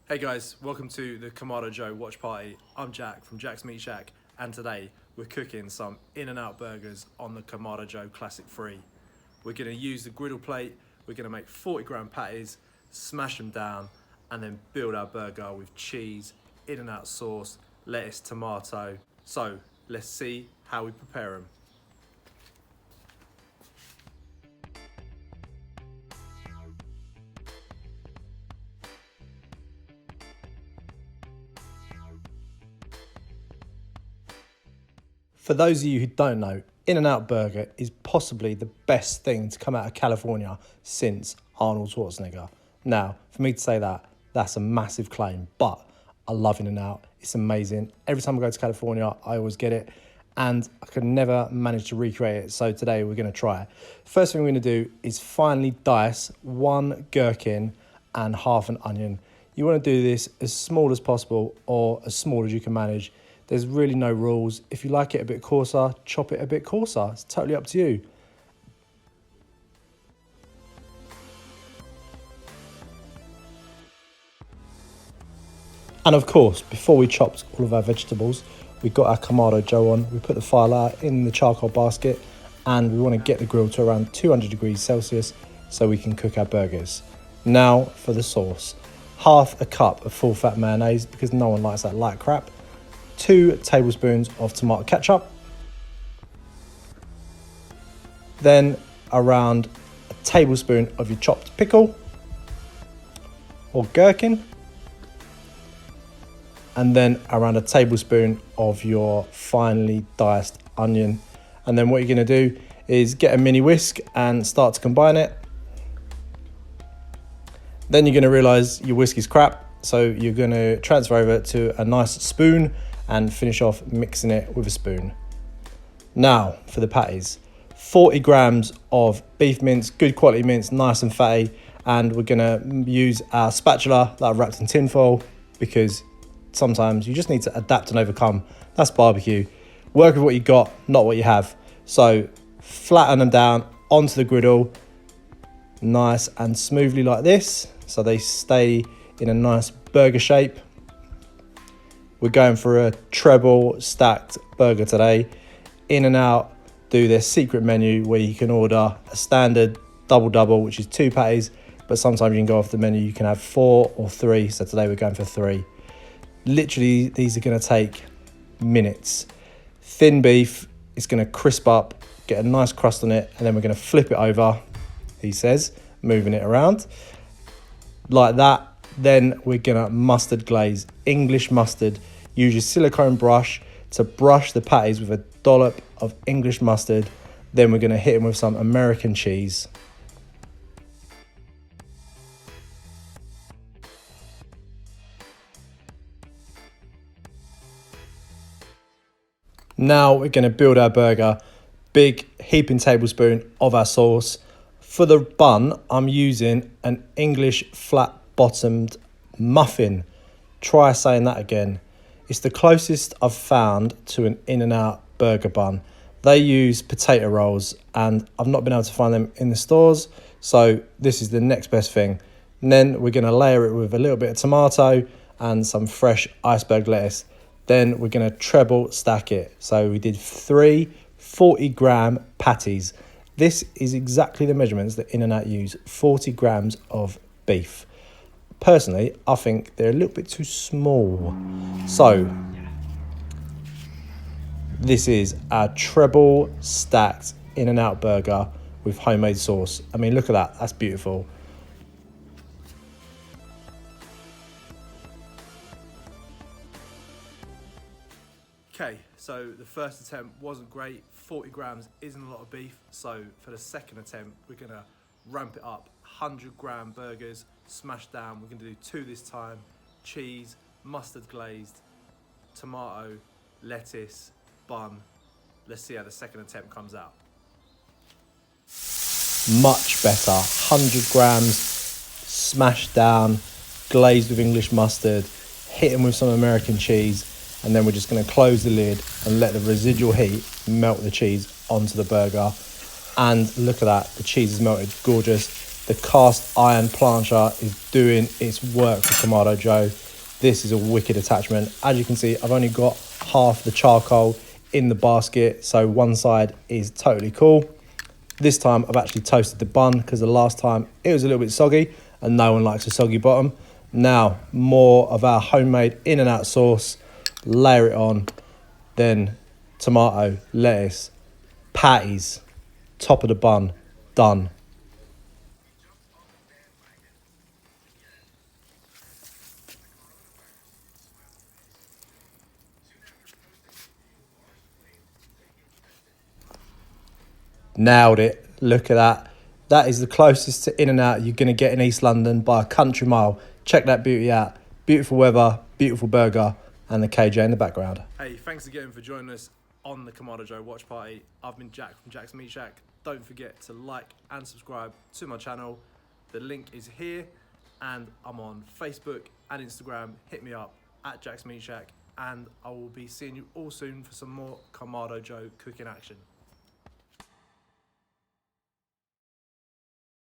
Hey guys, welcome to the Kamado Joe watch party. I'm Jack from Jack's Meat Shack, and today we're cooking some In-N-Out burgers on the Kamado Joe Classic 3. We're gonna use the griddle plate, we're gonna make 40-gram patties, smash them down, and then build our burger with cheese, In-N-Out sauce, lettuce, tomato. So let's see how we prepare them. For those of you who don't know, In-N-Out Burger is possibly the best thing to come out of California since Arnold Schwarzenegger. Now, for me to say that, that's a massive claim, but I love In-N-Out. It's amazing. Every time I go to California, I always get it, and I could never manage to recreate it, so today we're gonna try it. First thing we're gonna do is finely dice 1 gherkin and half an onion. You wanna do this as small as possible or as small as you can manage. There's really no rules. If you like it a bit coarser, chop it a bit coarser. It's totally up to you. And of course, before we chopped all of our vegetables, we got our Kamado Joe on. We put the fire out in the charcoal basket, and we want to get the grill to around 200 degrees Celsius so we can cook our burgers. Now for the sauce. Half a cup of full fat mayonnaise because no one likes that light crap. 2 tablespoons of tomato ketchup, then around a tablespoon of your chopped pickle or gherkin, and then around a tablespoon of your finely diced onion. And then what you're going to do is get a mini whisk and start to combine it. Then you're going to realize your whisk is crap, so you're going to transfer over to a nice spoon and finish off mixing it with a spoon. Now for the patties. 40 grams of beef mince, good quality mince, nice and fatty, and we're gonna use our spatula that I've wrapped in tin foil because sometimes you just need to adapt and overcome. That's barbecue. Work with what you got, not what you have. So flatten them down onto the griddle, nice and smoothly like this, so they stay in a nice burger shape. We're going for a treble stacked burger today. In-N-Out do their secret menu where you can order a standard double, which is 2 patties, but sometimes you can go off the menu, you can have 4 or 3. So today we're going for 3. Literally, these are gonna take minutes. Thin beef is gonna crisp up, get a nice crust on it, and then we're gonna flip it over, he says, moving it around like that. Then we're gonna mustard glaze, English mustard. Use your silicone brush to brush the patties with a dollop of English mustard. Then we're gonna hit them with some American cheese. Now we're gonna build our burger. Big heaping tablespoon of our sauce. For the bun, I'm using an English flat bottomed muffin. Try saying that again. It's the closest I've found to an In-N-Out burger bun. They use potato rolls and I've not been able to find them in the stores, so this is the next best thing. And then we're going to layer it with a little bit of tomato and some fresh iceberg lettuce. Then we're going to treble stack it. So we did 3 40-gram patties. This is exactly the measurements that In-N-Out use, 40 grams of beef. Personally, I think they're a little bit too small. So this is our treble stacked In-N-Out burger with homemade sauce. I mean, look at that, that's beautiful. Okay, so the first attempt wasn't great. 40 grams isn't a lot of beef. So for the second attempt, we're gonna ramp it up. 100-gram burgers, smashed down. We're gonna do 2 this time. Cheese, mustard glazed, tomato, lettuce, bun. Let's see how the second attempt comes out. Much better. 100 grams, smashed down, glazed with English mustard, hit them with some American cheese, and then we're just gonna close the lid and let the residual heat melt the cheese onto the burger. And look at that, the cheese is melted, gorgeous. The cast iron plancher is doing its work for Kamado Joe. This is a wicked attachment. As you can see, I've only got half the charcoal in the basket, so one side is totally cool. This time I've actually toasted the bun because the last time it was a little bit soggy and no one likes a soggy bottom. Now, more of our homemade in and out sauce, layer it on, then tomato, lettuce, patties, top of the bun, done. Nailed it. Look at that. That is the closest to in and out you're going to get in East London by a country mile. Check that beauty out. Beautiful weather, beautiful burger, and the KJ in the background. Hey, thanks again for joining us on the Kamado Joe watch party. I've been Jack from Jack's Meat Shack. Don't forget to like and subscribe to my channel. The link is here, and I'm on Facebook and Instagram. Hit me up at Jack's Meat Shack, and I will be seeing you all soon for some more Kamado Joe cooking action.